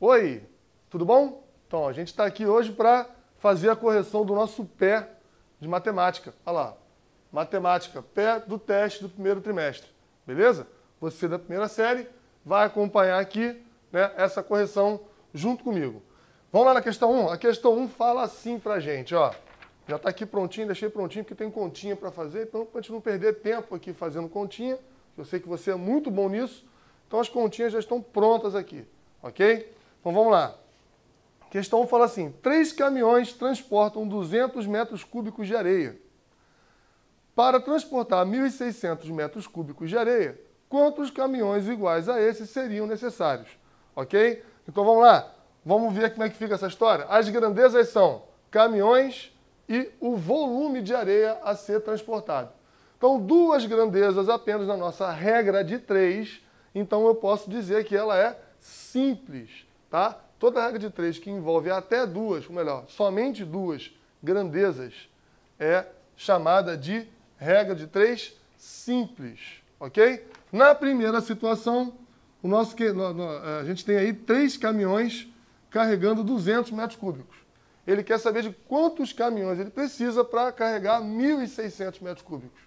Oi, tudo bom? Então, a gente está aqui hoje para fazer a correção do nosso pé de matemática. Olha lá, matemática, pé do teste do primeiro trimestre, beleza? Você da primeira série vai acompanhar aqui, né, essa correção junto comigo. Vamos lá na questão 1? A questão 1 fala assim pra gente, ó. Já está aqui prontinho, deixei prontinho porque tem continha para fazer, então para a gente não perder tempo aqui fazendo continha, eu sei que você é muito bom nisso, então as continhas já estão prontas aqui, ok? Então vamos lá. A questão 1 fala assim, 3 caminhões transportam 200 metros cúbicos de areia. Para transportar 1.600 metros cúbicos de areia, quantos caminhões iguais a esse seriam necessários? Ok? Então vamos lá, vamos ver como é que fica essa história. As grandezas são caminhões e o volume de areia a ser transportado. Então, duas grandezas apenas na nossa regra de 3, então eu posso dizer que ela é simples, tá? Toda regra de 3 que envolve até duas, ou melhor, somente duas grandezas é chamada de regra de 3 simples, ok? Na primeira situação, a gente tem aí 3 caminhões carregando 200 metros cúbicos. Ele quer saber de quantos caminhões ele precisa para carregar 1.600 metros cúbicos.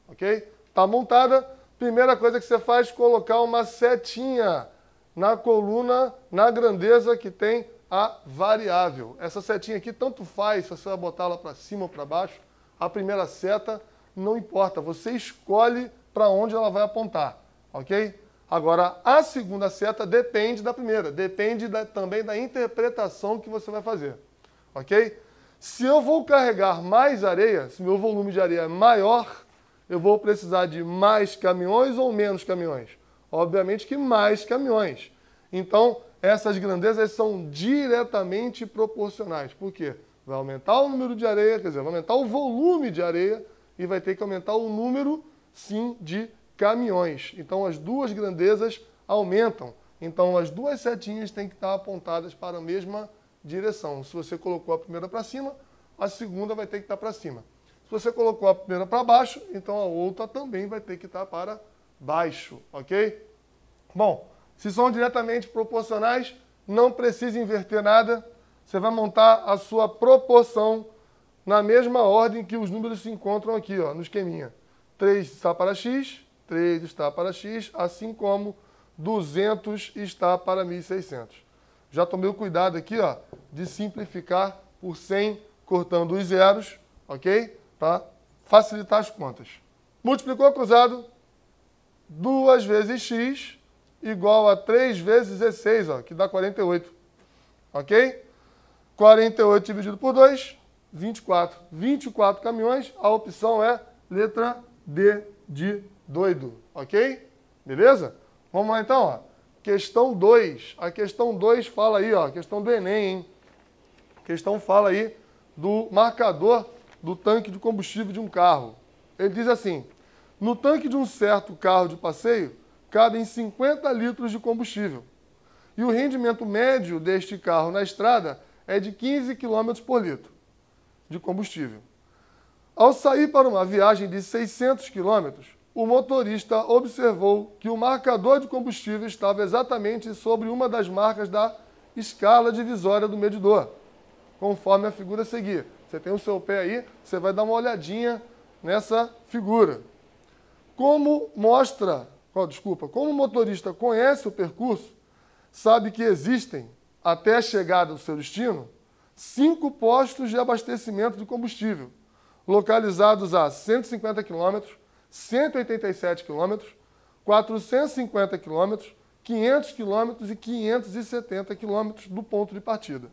Ok? Está montada. Primeira coisa que você faz é colocar uma setinha na coluna, na grandeza que tem a variável. Essa setinha aqui tanto faz se você vai botar ela para cima ou para baixo. A primeira seta não importa. Você escolhe para onde ela vai apontar. Ok? Agora, a segunda seta depende da primeira. Depende também da interpretação que você vai fazer. Ok? Se eu vou carregar mais areia, se meu volume de areia é maior, eu vou precisar de mais caminhões ou menos caminhões? Obviamente que mais caminhões. Então, essas grandezas são diretamente proporcionais. Por quê? Vai aumentar o número de areia, quer dizer, vai aumentar o volume de areia e vai ter que aumentar o número, sim, de caminhões. Então, as duas grandezas aumentam. Então, as duas setinhas têm que estar apontadas para a mesma direção. Se você colocou a primeira para cima, a segunda vai ter que estar para cima. Se você colocou a primeira para baixo, então a outra também vai ter que estar para baixo, ok? Bom, se são diretamente proporcionais, não precisa inverter nada. Você vai montar a sua proporção na mesma ordem que os números se encontram aqui, ó, no esqueminha. 3 está para x, 3 está para x, assim como 200 está para 1.600. Já tomei o cuidado aqui, ó, de simplificar por 100, cortando os zeros, ok? Para facilitar as contas. Multiplicou cruzado, 2 vezes x igual a 3 vezes 16, ó, que dá 48. Ok? 48 dividido por 2, 24. 24 caminhões, a opção é letra D de doido, ok? Beleza? Vamos lá então, ó. Questão 2. A questão 2 fala aí, ó, questão do Enem, hein? A questão fala aí do marcador do tanque de combustível de um carro. Ele diz assim, no tanque de um certo carro de passeio, cabem 50 litros de combustível. E o rendimento médio deste carro na estrada é de 15 km por litro de combustível. Ao sair para uma viagem de 600 km, o motorista observou que o marcador de combustível estava exatamente sobre uma das marcas da escala divisória do medidor, conforme a figura a seguir. Você tem o seu pé aí, você vai dar uma olhadinha nessa figura. Como o motorista conhece o percurso, sabe que existem, até a chegada do seu destino, 5 postos de abastecimento de combustível, localizados a 150 km, 187 km, 450 km, 500 km e 570 km do ponto de partida.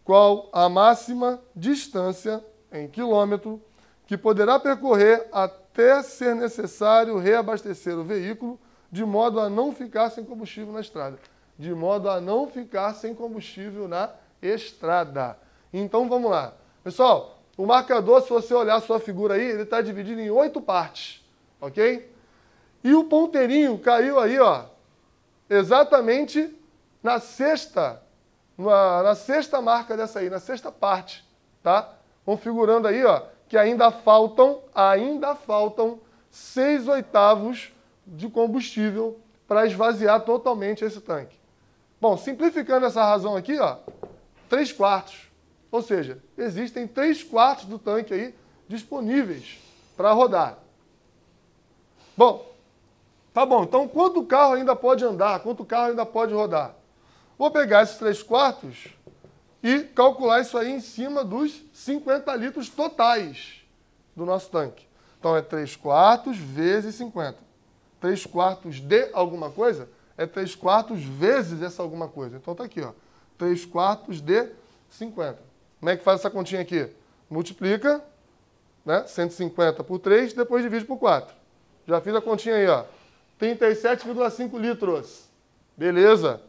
Qual a máxima distância em quilômetro que poderá percorrer até ser necessário reabastecer o veículo de modo a não ficar sem combustível na estrada? De modo a não ficar sem combustível na estrada. Então vamos lá. Pessoal, o marcador, se você olhar a sua figura aí, ele está dividido em 8 partes, ok? E o ponteirinho caiu aí, ó, exatamente na sexta marca dessa aí, na sexta parte, tá? Configurando aí, ó, que ainda faltam 6/8 de combustível para esvaziar totalmente esse tanque. Bom, simplificando essa razão aqui, ó, 3/4. Ou seja, existem 3/4 do tanque aí disponíveis para rodar. Bom, tá bom. Então, quanto o carro ainda pode andar? Quanto o carro ainda pode rodar? Vou pegar esses 3/4 e calcular isso aí em cima dos 50 litros totais do nosso tanque. Então, é 3/4 vezes 50. 3/4 de alguma coisa é 3/4 vezes essa alguma coisa. Então, tá aqui, ó. 3/4 de 50. Como é que faz essa continha aqui? Multiplica, né? 150 por 3, depois divide por 4. Já fiz a continha aí, ó. 37,5 litros. Beleza.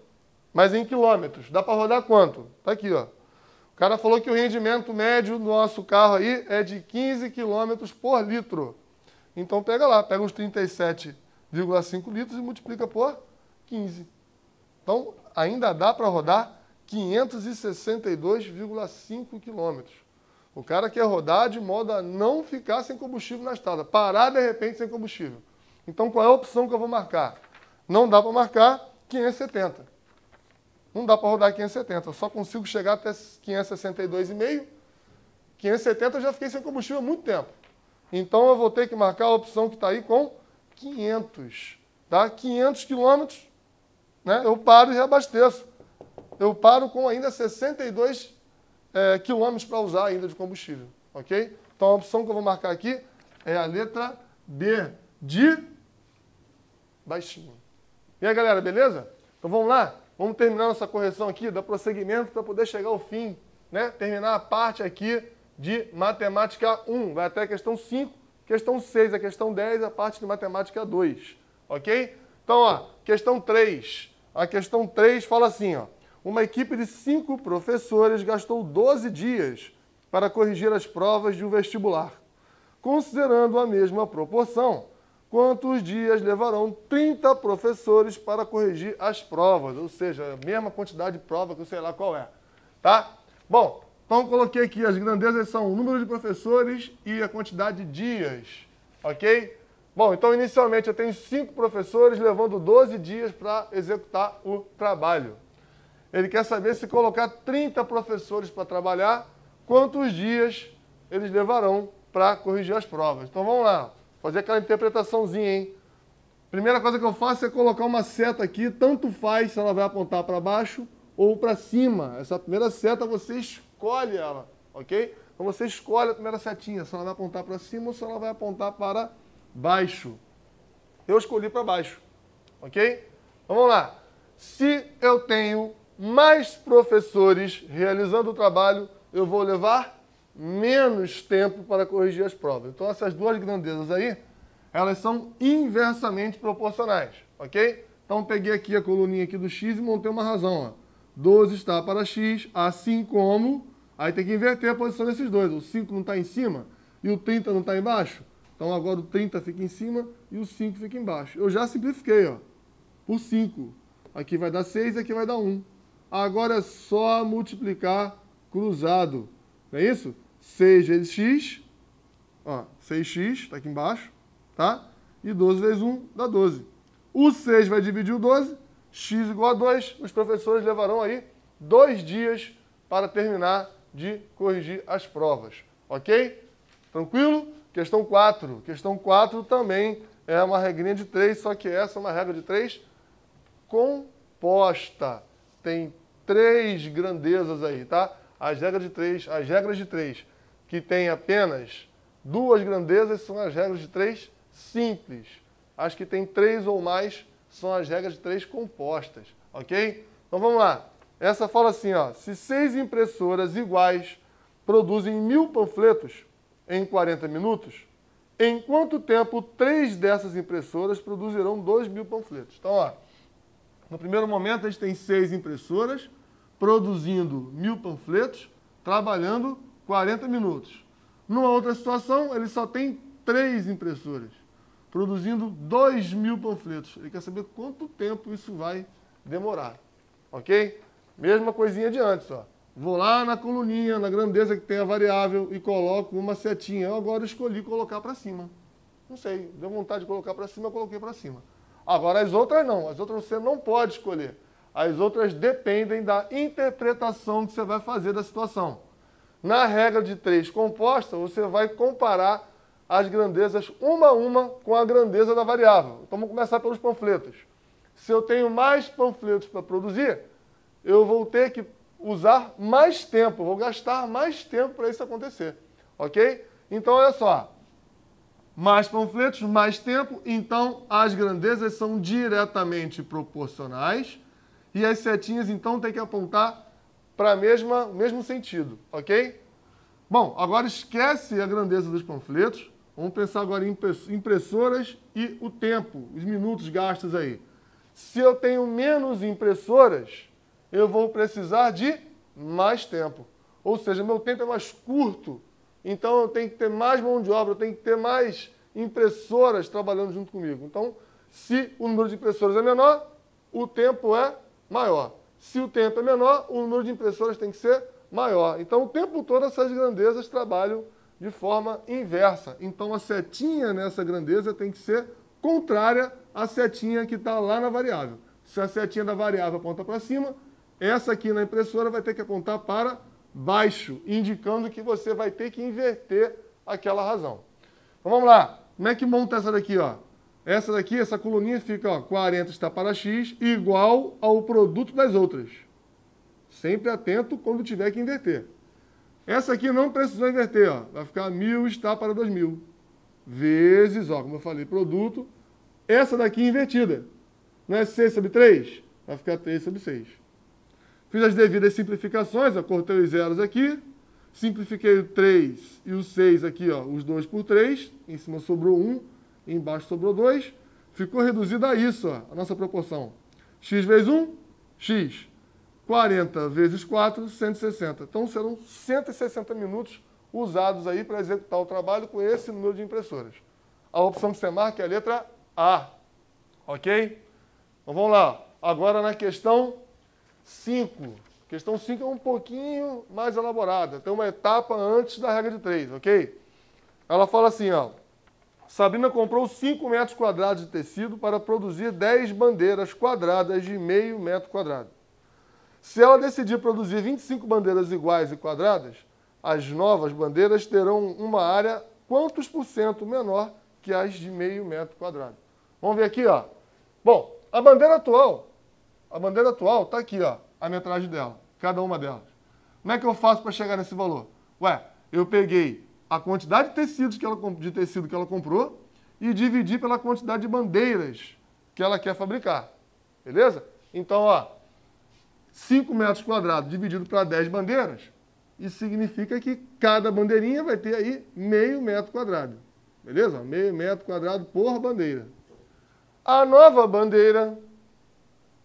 Mas em quilômetros. Dá para rodar quanto? Tá aqui, ó. O cara falou que o rendimento médio do nosso carro aí é de 15 km por litro. Então pega lá, pega os 37,5 litros e multiplica por 15. Então ainda dá para rodar 562,5 km. O cara quer rodar de modo a não ficar sem combustível na estrada, parar de repente sem combustível. Então qual é a opção que eu vou marcar? Não dá para marcar 570. Não dá para rodar 570, eu só consigo chegar até 562,5. 570 eu já fiquei sem combustível há muito tempo. Então eu vou ter que marcar a opção que está aí com 500. Tá? 500 quilômetros, né? Eu paro e reabasteço. Eu paro com ainda 62 quilômetros para usar ainda de combustível. Ok? Então a opção que eu vou marcar aqui é a letra B, de baixinho. E aí, galera, beleza? Então vamos lá? Vamos terminar nossa correção aqui, dar prosseguimento para poder chegar ao fim, né? Terminar a parte aqui de matemática 1. Vai até a questão 5, questão 6, a questão 10, a parte de matemática 2. Ok? Então, ó, questão 3. A questão 3 fala assim, ó. Uma equipe de 5 professores gastou 12 dias para corrigir as provas de um vestibular. Considerando a mesma proporção, quantos dias levarão 30 professores para corrigir as provas? Ou seja, a mesma quantidade de prova que eu sei lá qual é. Tá? Bom, então eu coloquei aqui, as grandezas são o número de professores e a quantidade de dias. Ok? Bom, então inicialmente eu tenho 5 professores levando 12 dias para executar o trabalho. Ele quer saber se colocar 30 professores para trabalhar, quantos dias eles levarão para corrigir as provas. Então vamos lá, fazer aquela interpretaçãozinha, hein? Primeira coisa que eu faço é colocar uma seta aqui, tanto faz se ela vai apontar para baixo ou para cima. Essa primeira seta você escolhe ela, ok? Então você escolhe a primeira setinha, se ela vai apontar para cima ou se ela vai apontar para baixo. Eu escolhi para baixo, ok? Então vamos lá. Se eu tenho mais professores realizando o trabalho, eu vou levar menos tempo para corrigir as provas. Então essas duas grandezas aí, elas são inversamente proporcionais, ok? Então peguei aqui a coluninha aqui do x e montei uma razão, ó. 12 está para x, assim como... Aí tem que inverter a posição desses dois. O 5 não está em cima e o 30 não está embaixo. Então agora o 30 fica em cima e o 5 fica embaixo. Eu já simplifiquei, ó, por 5. Aqui vai dar 6 e aqui vai dar 1. Agora é só multiplicar cruzado. Não é isso? 6 vezes x, ó, 6x, está aqui embaixo, tá? E 12 vezes 1 dá 12. O 6 vai dividir o 12, x igual a 2. Os professores levarão aí 2 dias para terminar de corrigir as provas. Ok? Tranquilo? Questão 4. Questão 4 também é uma regrinha de 3, só que essa é uma regra de 3 composta. Tem 3 grandezas aí, tá? As regras de 3 que tem apenas 2 grandezas são as regras de 3 simples. As que tem 3 ou mais são as regras de 3 compostas, ok? Então vamos lá. Essa fala assim, ó, se 6 impressoras iguais produzem 1000 panfletos em 40 minutos, em quanto tempo 3 dessas impressoras produzirão 2000 panfletos? Então, ó, no primeiro momento a gente tem 6 impressoras produzindo 1000 panfletos, trabalhando 40 minutos. Numa outra situação, ele só tem 3 impressoras produzindo 2000 panfletos. Ele quer saber quanto tempo isso vai demorar, ok? Mesma coisinha de antes, ó. Vou lá na coluninha, na grandeza que tem a variável e coloco uma setinha. Eu agora escolhi colocar para cima. Não sei, deu vontade de colocar para cima, eu coloquei para cima. Agora as outras não, as outras você não pode escolher. As outras dependem da interpretação que você vai fazer da situação. Na regra de 3 composta, você vai comparar as grandezas uma a uma com a grandeza da variável. Então vamos começar pelos panfletos. Se eu tenho mais panfletos para produzir, eu vou ter que usar mais tempo, vou gastar mais tempo para isso acontecer. Ok? Então olha só. Mais panfletos, mais tempo, então as grandezas são diretamente proporcionais e as setinhas então têm que apontar para o mesmo sentido, ok? Bom, agora esquece a grandeza dos panfletos, vamos pensar agora em impressoras e o tempo, os minutos gastos aí. Se eu tenho menos impressoras, eu vou precisar de mais tempo, ou seja, meu tempo é mais curto. Então, eu tenho que ter mais mão de obra, eu tenho que ter mais impressoras trabalhando junto comigo. Então, se o número de impressoras é menor, o tempo é maior. Se o tempo é menor, o número de impressoras tem que ser maior. Então, o tempo todo, essas grandezas trabalham de forma inversa. Então, a setinha nessa grandeza tem que ser contrária à setinha que está lá na variável. Se a setinha da variável aponta para cima, essa aqui na impressora vai ter que apontar para baixo, indicando que você vai ter que inverter aquela razão. Então vamos lá. Como é que monta essa daqui? Ó? Essa daqui, essa coluninha fica, ó, 40 está para x igual ao produto das outras. Sempre atento quando tiver que inverter. Essa aqui não precisou inverter. Ó. Vai ficar 1000 está para 2000. Vezes, ó, como eu falei, produto. Essa daqui invertida. Não é 6 sobre 3? Vai ficar 3 sobre 6. Fiz as devidas simplificações, ó, cortei os zeros aqui, simplifiquei o 3 e o 6 aqui, ó, os 2 por 3, em cima sobrou 1, embaixo sobrou 2, ficou reduzido a isso, ó, a nossa proporção. X vezes 1, x. 40 vezes 4, 160. Então serão 160 minutos usados aí para executar o trabalho com esse número de impressoras. A opção que você marca é a letra A, ok? Então vamos lá, agora na questão 5. Questão 5 é um pouquinho mais elaborada. Tem uma etapa antes da regra de 3, ok? Ela fala assim, ó. Sabrina comprou 5 metros quadrados de tecido para produzir 10 bandeiras quadradas de meio metro quadrado. Se ela decidir produzir 25 bandeiras iguais e quadradas, as novas bandeiras terão uma área quantos por cento menor que as de meio metro quadrado? Vamos ver aqui, ó. Bom, a bandeira atual está aqui, ó, a metragem dela, cada uma delas. Como é que eu faço para chegar nesse valor? Ué, eu peguei a quantidade de tecido que ela comprou e dividi pela quantidade de bandeiras que ela quer fabricar. Beleza? Então, ó, 5 metros quadrados dividido para 10 bandeiras, isso significa que cada bandeirinha vai ter aí meio metro quadrado. Beleza? Meio metro quadrado por bandeira. A nova bandeira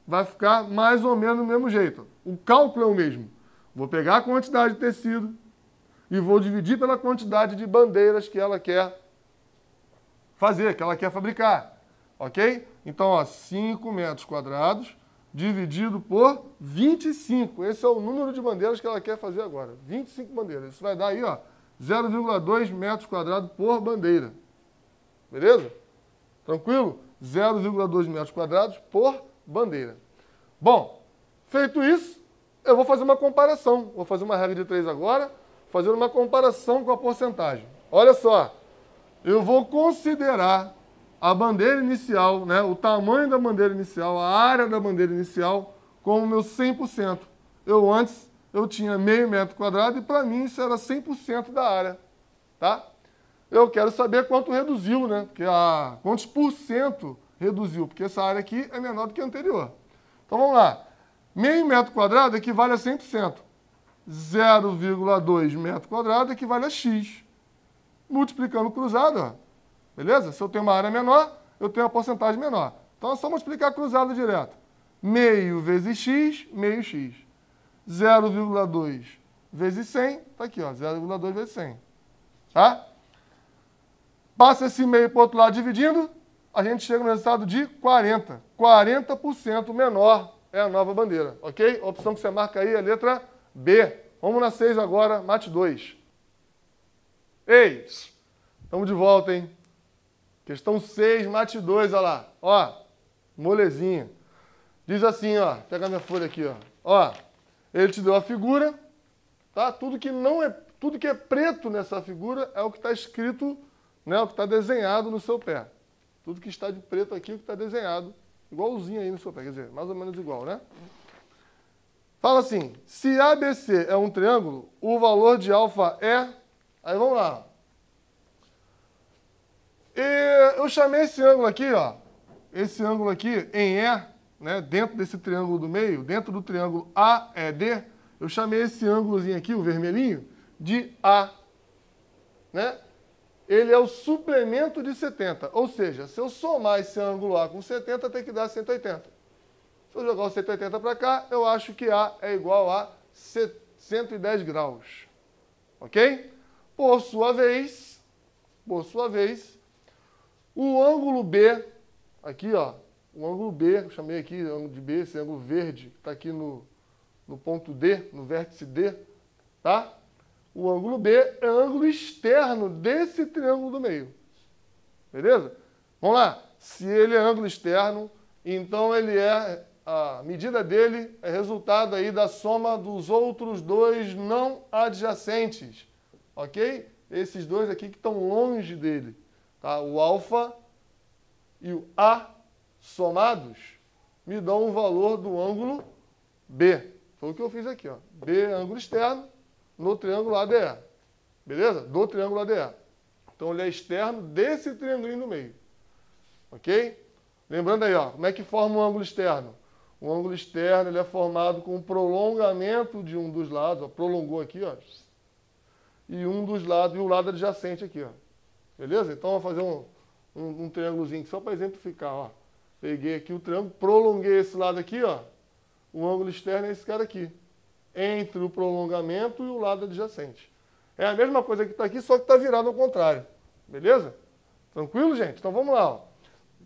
vai ficar mais ou menos do mesmo jeito. O cálculo é o mesmo. Vou pegar a quantidade de tecido e vou dividir pela quantidade de bandeiras que ela quer fazer, que ela quer fabricar. Ok? Então, ó, 5 metros quadrados dividido por 25. Esse é o número de bandeiras que ela quer fazer agora. 25 bandeiras. Isso vai dar aí, ó, 0,2 metros quadrados por bandeira. Beleza? Tranquilo? 0,2 metros quadrados por bandeira. Bom, feito isso, eu vou fazer uma comparação. Vou fazer uma regra de 3 agora, fazendo uma comparação com a porcentagem. Olha só, eu vou considerar a bandeira inicial, né, o tamanho da bandeira inicial, a área da bandeira inicial, como meu 100%. Antes eu tinha meio metro quadrado e para mim isso era 100% da área. Tá? Eu quero saber quanto reduziu, né? Quantos por cento reduziu, porque essa área aqui é menor do que a anterior. Então vamos lá. Meio metro quadrado equivale a 100%. 0,2 metro quadrado equivale a x. Multiplicando cruzado, ó. Beleza? Se eu tenho uma área menor, eu tenho uma porcentagem menor. Então é só multiplicar cruzado direto. Meio vezes x, meio x. 0,2 vezes 100, tá aqui, ó, 0,2 vezes 100. Tá? Passa esse meio para o outro lado dividindo, a gente chega no resultado de 40. 40% menor é a nova bandeira, ok? A opção que você marca aí é a letra B. Vamos na 6 agora, mate 2. Eis! Estamos de volta, hein? Questão 6, mate 2, olha lá. Ó, molezinha. Diz assim, ó, pega minha folha aqui, ó. Ó, ele te deu a figura, tá? Tudo que é preto nessa figura é o que está escrito, né? O que está desenhado no seu pé. Tudo que está de preto aqui é o que está desenhado, igualzinho aí no seu pé, quer dizer, mais ou menos igual, né? Fala assim, se ABC é um triângulo, o valor de alfa é... Aí vamos lá. E eu chamei esse ângulo aqui, ó, esse ângulo aqui em E, né, dentro desse triângulo do meio, dentro do triângulo AED, eu chamei esse ângulozinho aqui, o vermelhinho, de A, né? Ele é o suplemento de 70, ou seja, se eu somar esse ângulo A com 70, tem que dar 180. Se eu jogar o 180 para cá, eu acho que A é igual a 110 graus. Ok? Por sua vez, o ângulo B, aqui, ó, o ângulo B, eu chamei aqui ângulo de B, esse ângulo verde, que está aqui no ponto D, no vértice D, tá? O ângulo B é ângulo externo desse triângulo do meio. Beleza? Vamos lá. Se ele é ângulo externo, então a medida dele é resultado aí da soma dos outros dois não adjacentes. Ok? Esses dois aqui que estão longe dele. Tá? O alfa e o A somados me dão o valor do ângulo B. Foi o que eu fiz aqui, ó. B é ângulo externo no triângulo ADE. Beleza? Do triângulo ADE. Então ele é externo desse triângulo no meio. Ok? Lembrando aí, ó, como é que forma um ângulo externo? O ângulo externo ele é formado com o prolongamento de um dos lados, ó, prolongou aqui, ó, e um dos lados, e o lado adjacente aqui, ó. Beleza? Então vamos fazer um triângulozinho só para exemplificar, ó. Peguei aqui o triângulo, prolonguei esse lado aqui, ó. O ângulo externo é esse cara aqui, entre o prolongamento e o lado adjacente. É a mesma coisa que está aqui, só que está virado ao contrário. Beleza? Tranquilo, gente? Então vamos lá, ó.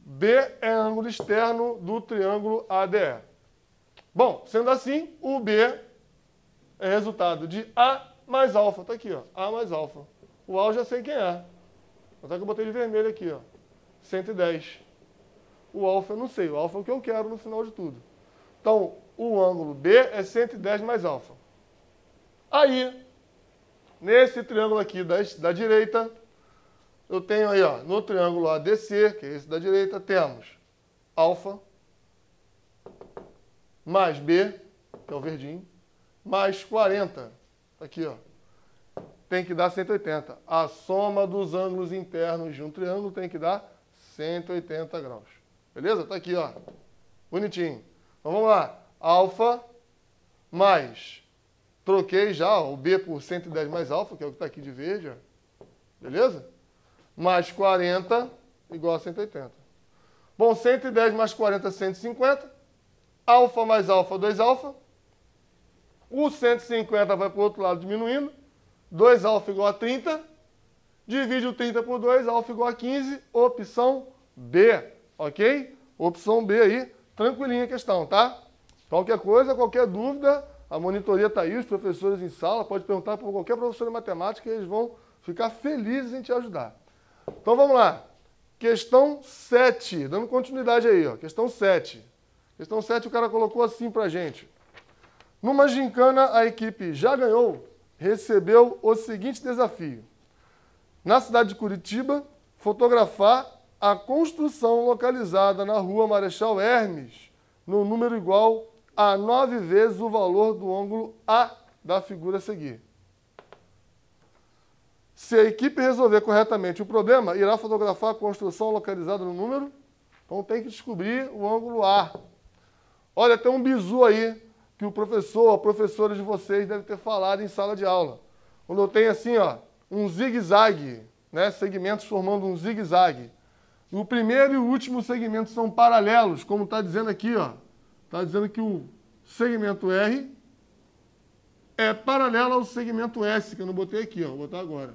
B é ângulo externo do triângulo ADE. Bom, sendo assim, o B é resultado de A mais alfa. Está aqui, ó, A mais alfa. O A eu já sei quem é. Até que eu botei de vermelho aqui, ó, 110. O alfa eu não sei, o alfa é o que eu quero no final de tudo. Então, o ângulo B é 110 mais alfa. Aí, nesse triângulo aqui da direita, eu tenho aí, ó, no triângulo ADC, que é esse da direita, temos alfa mais B, que é o verdinho, mais 40. Aqui, ó. Tem que dar 180. A soma dos ângulos internos de um triângulo tem que dar 180 graus. Beleza? Tá aqui, ó. Bonitinho. Então vamos lá. Alfa mais, troquei já ó, o B por 110 mais alfa, que é o que está aqui de verde, ó. Beleza? Mais 40 igual a 180. Bom, 110 mais 40, 150. Alfa mais alfa, 2 alfa. O 150 vai para o outro lado diminuindo. 2 alfa igual a 30. Divide o 30 por 2, alfa igual a 15. Opção B, ok? Opção B aí, tranquilinha a questão, tá? Qualquer coisa, qualquer dúvida, a monitoria está aí, os professores em sala, pode perguntar para qualquer professor de matemática e eles vão ficar felizes em te ajudar. Então vamos lá. Questão 7, dando continuidade aí, ó. Questão 7. Questão 7 o cara colocou assim pra gente. Numa gincana, a equipe já ganhou, recebeu o seguinte desafio. Na cidade de Curitiba, fotografar a construção localizada na rua Marechal Hermes, no número igual a 9 vezes o valor do ângulo A da figura a seguir. Se a equipe resolver corretamente o problema, irá fotografar a construção localizada no número, então tem que descobrir o ângulo A. Olha, tem um bizu aí que o professor, a professora de vocês deve ter falado em sala de aula. Quando eu tenho assim, ó, um zigue-zague, né, segmentos formando um zigue-zague. O primeiro e o último segmento são paralelos, como está dizendo aqui, ó. Está dizendo que o segmento R é paralelo ao segmento S, que eu não botei aqui, ó, vou botar agora.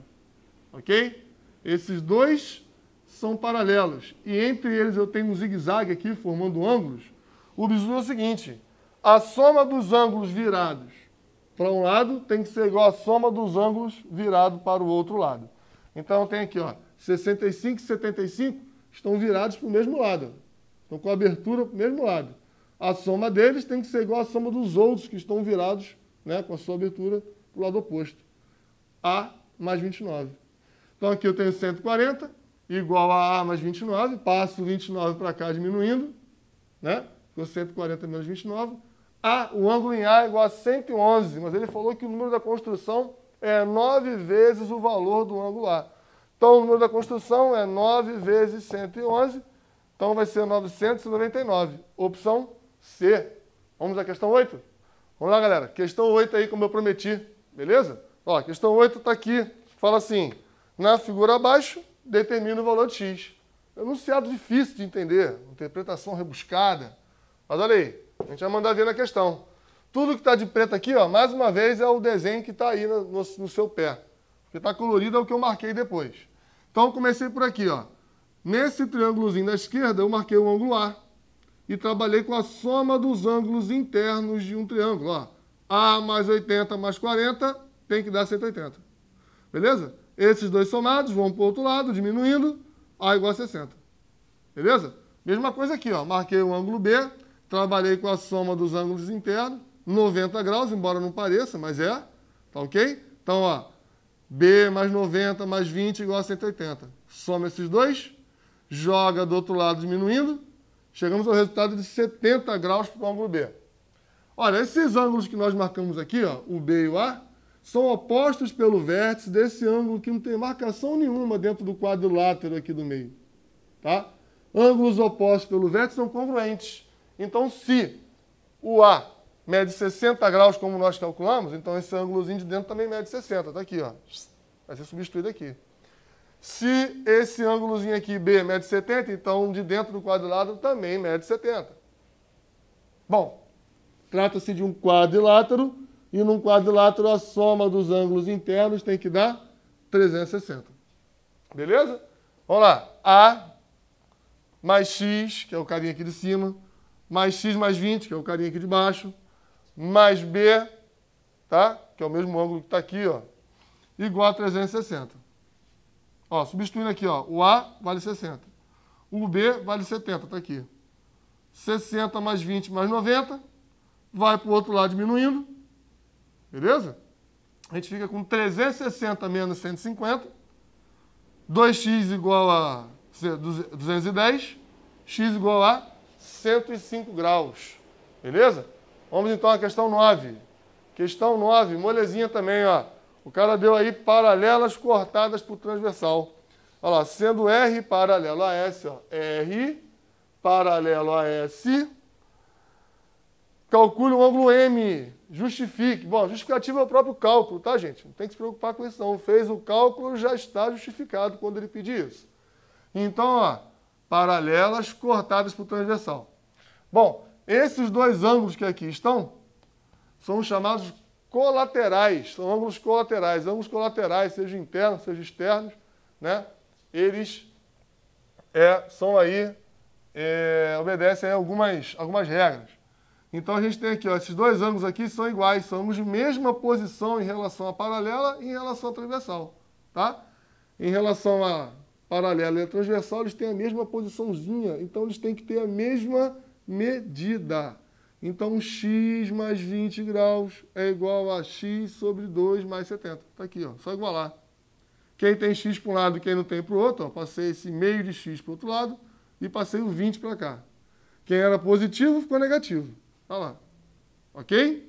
Ok? Esses dois são paralelos. E entre eles eu tenho um zigue-zague aqui, formando ângulos. O bizu é o seguinte, a soma dos ângulos virados para um lado tem que ser igual à soma dos ângulos virados para o outro lado. Então tem aqui, ó, 65 e 75 estão virados para o mesmo lado. Estão com a abertura para o mesmo lado. a soma deles tem que ser igual à soma dos outros que estão virados, né, com a sua abertura para o lado oposto. A mais 29. Então aqui eu tenho 140 igual a mais 29, passo 29 para cá diminuindo, né? Ficou 140 menos 29. O ângulo em A é igual a 111, mas ele falou que o número da construção é 9 vezes o valor do ângulo A. Então o número da construção é 9 vezes 111, então vai ser 999. Opção C. Vamos à questão 8? Vamos lá, galera. Questão 8 aí, como eu prometi, beleza? Ó, questão 8 está aqui. Fala assim, na figura abaixo, determina o valor de x. Enunciado difícil de entender, interpretação rebuscada. Mas olha aí, a gente vai mandar ver na questão. Tudo que está de preto aqui, ó, mais uma vez, é o desenho que está aí no seu pé. O que está colorido é o que eu marquei depois. Então, comecei por aqui, ó. Nesse triângulozinho da esquerda, eu marquei o ângulo A. E trabalhei com a soma dos ângulos internos de um triângulo, ó. A mais 80 mais 40 tem que dar 180. Beleza? Esses dois somados vão para o outro lado, diminuindo, A igual a 60. Beleza? Mesma coisa aqui, ó. Marquei o ângulo B, trabalhei com a soma dos ângulos internos, 90 graus, embora não pareça, mas é. Tá ok? Então, ó, B mais 90 mais 20 igual a 180. Soma esses dois, joga do outro lado diminuindo, chegamos ao resultado de 70 graus para o ângulo B. Olha, esses ângulos que nós marcamos aqui, ó, o B e o A, são opostos pelo vértice desse ângulo que não tem marcação nenhuma dentro do quadrilátero aqui do meio. Tá? Ângulos opostos pelo vértice são congruentes. Então, se o A mede 60 graus, como nós calculamos, então esse ângulozinho de dentro também mede 60. Está aqui, ó. Vai ser substituído aqui. Se esse ângulozinho aqui, B, mede 70, então de dentro do quadrilátero também mede 70. Bom, trata-se de um quadrilátero, e num quadrilátero a soma dos ângulos internos tem que dar 360. Beleza? Vamos lá. A mais x, que é o carinha aqui de cima, mais x mais 20, que é o carinha aqui de baixo, mais B, tá? Que é o mesmo ângulo que está aqui, ó, igual a 360. Ó, substituindo aqui, ó, o A vale 60. O B vale 70, tá aqui. 60 mais 20 mais 90, vai para o outro lado diminuindo. Beleza? A gente fica com 360 menos 150. 2x igual a 210. X igual a 105 graus. Beleza? Vamos então à questão 9. Questão 9, molezinha também, ó. O cara deu aí paralelas cortadas por transversal. Olha lá, sendo R paralelo a S, ó. R paralelo a S. Calcule o ângulo M. Justifique. Bom, justificativo é o próprio cálculo, tá, gente? Não tem que se preocupar com isso, não. Fez o cálculo, já está justificado quando ele pedir isso. Então, ó, paralelas cortadas por transversal. Bom, esses dois ângulos que aqui estão são chamados colaterais. São ângulos colaterais. Ângulos colaterais, seja internos, seja externos, né? Eles são aí, obedecem a algumas regras. Então, a gente tem aqui, ó, esses dois ângulos aqui são iguais, são ângulos de mesma posição em relação à paralela e em relação à transversal, tá? Em relação à paralela e à transversal, eles têm a mesma posiçãozinha, então eles têm que ter a mesma medida. Então, x mais 20 graus é igual a x sobre 2 mais 70. Tá aqui, ó, só igualar. Quem tem x para um lado e quem não tem para o outro, ó, passei esse meio de x para o outro lado e passei o 20 para cá. Quem era positivo ficou negativo. Olha lá. Ok?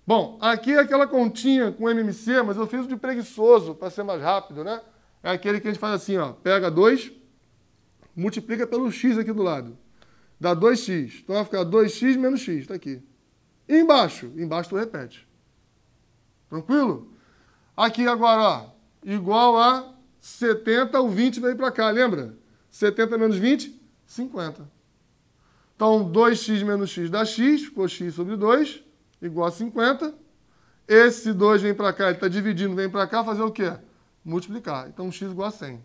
Bom, aqui é aquela continha com MMC, mas eu fiz o de preguiçoso para ser mais rápido, né? É aquele que a gente faz assim, ó. Pega 2, multiplica pelo x aqui do lado. Dá 2x. Então vai ficar 2x menos x. Está aqui. E embaixo? Embaixo tu repete. Tranquilo? Aqui agora, ó. Igual a 70, o 20 veio para cá, lembra? 70 menos 20, 50. Então, 2x menos x dá x, ficou x sobre 2, igual a 50. Esse 2 vem para cá, ele está dividindo, vem para cá, fazer o quê? Multiplicar. Então, x igual a 100.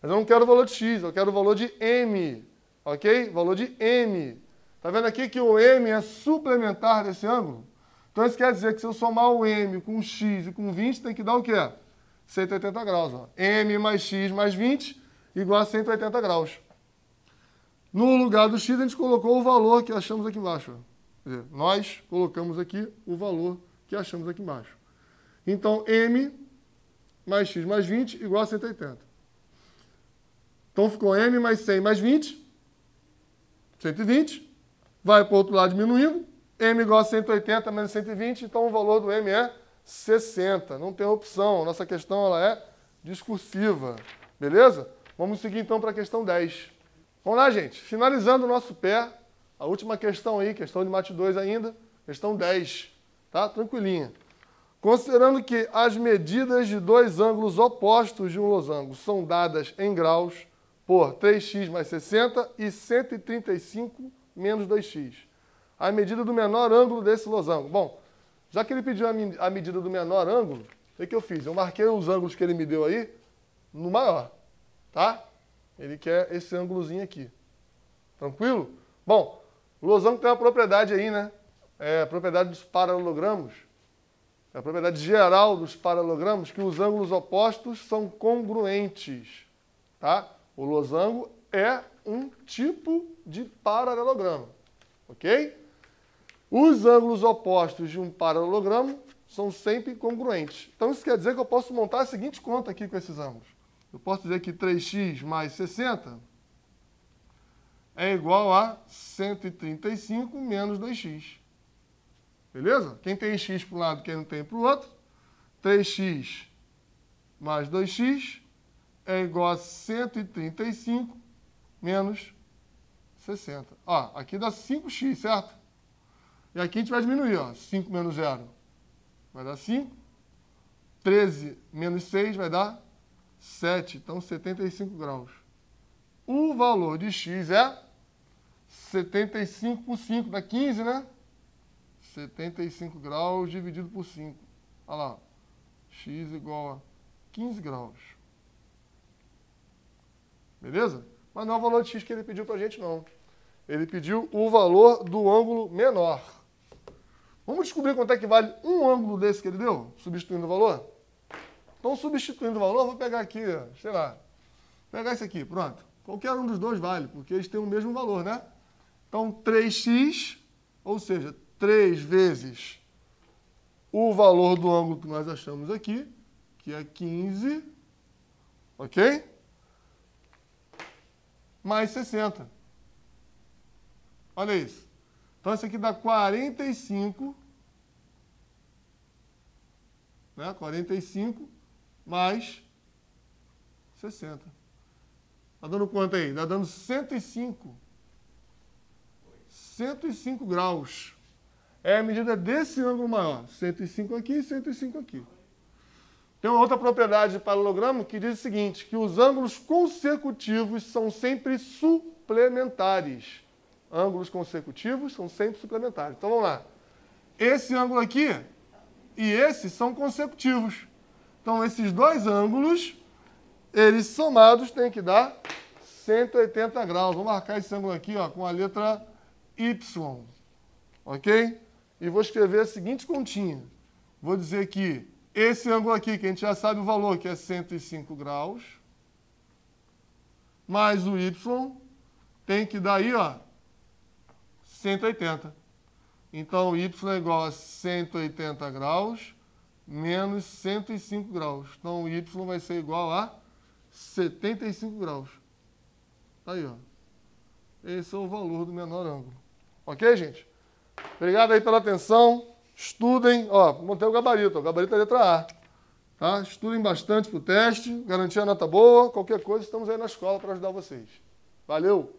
Mas eu não quero o valor de x, eu quero o valor de m. Ok? Valor de m. Está vendo aqui que o m é suplementar desse ângulo? Então, isso quer dizer que se eu somar o m com x e com 20, tem que dar o quê? 180 graus. Ó. M mais x mais 20 igual a 180 graus. No lugar do x, a gente colocou o valor que achamos aqui embaixo. Quer dizer, nós colocamos aqui o valor que achamos aqui embaixo. Então, m mais x mais 20 igual a 180. Então, ficou m mais 100 mais 20, 120. Vai para o outro lado diminuindo. M igual a 180 menos 120, então o valor do m é 60. Não tem opção. Nossa questão ela é discursiva. Beleza? Vamos seguir então para a questão 10. Vamos lá, gente. Finalizando o nosso pé, a última questão aí, questão de mate 2 ainda, questão 10. Tá? Tranquilinha. Considerando que as medidas de dois ângulos opostos de um losango são dadas em graus por 3x mais 60 e 135 menos 2x. A medida do menor ângulo desse losango. Bom, já que ele pediu a medida do menor ângulo, o que eu fiz? Eu marquei os ângulos que ele me deu aí no maior, tá? Ele quer esse ângulozinho aqui. Tranquilo? Bom, o losango tem uma propriedade aí, né? É a propriedade dos paralelogramos. É a propriedade geral dos paralelogramos que os ângulos opostos são congruentes, tá? O losango é um tipo de paralelogramo, ok? Os ângulos opostos de um paralelogramo são sempre congruentes. Então isso quer dizer que eu posso montar a seguinte conta aqui com esses ângulos. Eu posso dizer que 3x mais 60 é igual a 135 menos 2x. Beleza? Quem tem x para um lado, quem não tem para o outro. 3x mais 2x é igual a 135 menos 60. Ó, aqui dá 5x, certo? E aqui a gente vai diminuir, ó. 5 menos 0 vai dar 5. 13 menos 6 vai dar 7. Então, 75 graus. O valor de x é 75 por 5, dá 15, né? 75 graus dividido por 5. Olha lá. X igual a 15 graus. Beleza? Mas não é o valor de x que ele pediu pra gente, não. Ele pediu o valor do ângulo menor. Vamos descobrir quanto é que vale um ângulo desse que ele deu, substituindo o valor? Então, substituindo o valor, vou pegar aqui, sei lá, pegar esse aqui, pronto. Qualquer um dos dois vale, porque eles têm o mesmo valor, né? Então, 3x, ou seja, 3 vezes o valor do ângulo que nós achamos aqui, que é 15, ok? Mais 60. Olha isso. Então, isso aqui dá 45, né? 45 mais 60. Está dando quanto aí? Está dando 105. 105 graus. É a medida desse ângulo maior. 105 aqui e 105 aqui. Tem uma outra propriedade de paralelogramo que diz o seguinte, que os ângulos consecutivos são sempre suplementares. Ângulos consecutivos são sempre suplementares. Então, vamos lá. Esse ângulo aqui e esse são consecutivos. Então, esses dois ângulos, eles somados têm que dar 180 graus. Vou marcar esse ângulo aqui, ó, com a letra Y. Ok? E vou escrever a seguinte continha. Vou dizer que esse ângulo aqui, que a gente já sabe o valor, que é 105 graus, mais o Y, tem que dar aí, ó, 180. Então, y é igual a 180 graus menos 105 graus. Então, y vai ser igual a 75 graus. Tá aí, ó. Esse é o valor do menor ângulo. Ok, gente? Obrigado aí pela atenção. Estudem. Ó, montei o gabarito. O gabarito é a letra A. Tá? Estudem bastante para o teste. Garantir a nota boa. Qualquer coisa, estamos aí na escola para ajudar vocês. Valeu!